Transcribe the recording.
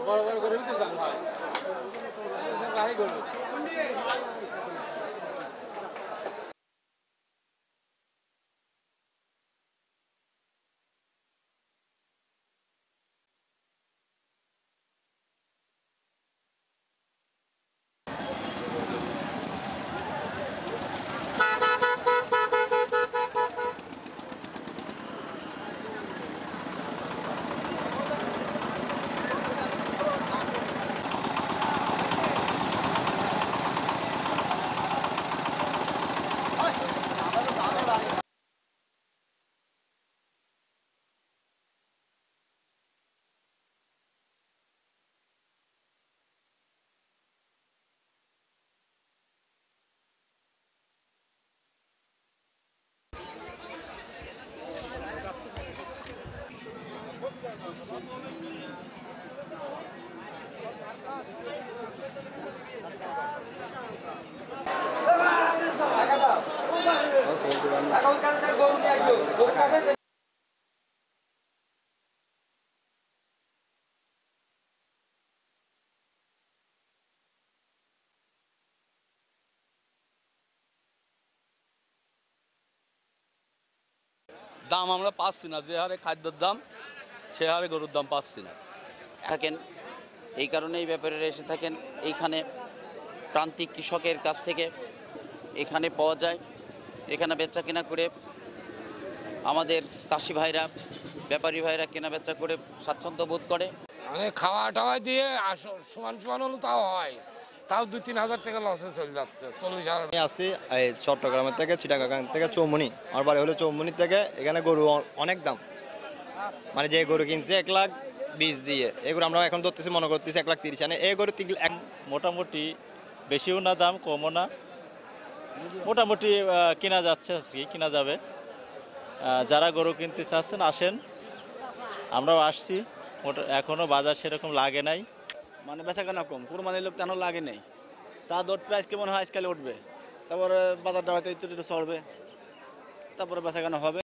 বড় বড় গরু তো দাম হয় রাহি গরু দাম আমরা পাচ্ছি না, যে হারে খাদ্যের দাম সে হারে গরুর দাম পাচ্ছি না। থাকেন এই কারণে এই ব্যাপারে এসে থাকেন। এইখানে প্রান্তিক কৃষকের কাছ থেকে এখানে পাওয়া যায়, এখানে বেচা কেনা করে আমাদের চাষি ভাইরা, ব্যাপারী ভাইরা কেনা বেচা করে স্বাচ্ছন্দ্য বোধ করে। মানে খাওয়া টাওয়া দিয়ে সমান সমান হলো তাও হয়, তাও 2-3 হাজার টাকা লসে চলে যাচ্ছে। 40,000 আমি আসছি এই চট্টগ্রামের থেকে, চিটাগাং থেকে চৌমনি। আমার বাড়ি হলো চৌমনি থেকে। এখানে গরু অনেক দাম, মানে যে গরু কিনছে 1,20,000 দিয়ে, এই গরু আমরা এখন ধরতেছি মনে করতেছি 1,30,000। মানে এই গরু মোটামুটি বেশিও না, দাম কমও না, মোটামুটি কেনা যাচ্ছে, আজকে কেনা যাবে। যারা গরু কিনতে চাচ্ছেন আসেন, আমরাও আসছি। এখনও বাজার সেরকম লাগে নাই, মানে বেচা কেনা কম, কুরবানির লোক তেমন লাগে নেই। চা দর প্রাইস কেমন হয় আজকাল উঠবে, তারপরে বাজারটা হয়তো একটু চড়বে, তারপরে বেচা কেনা হবে।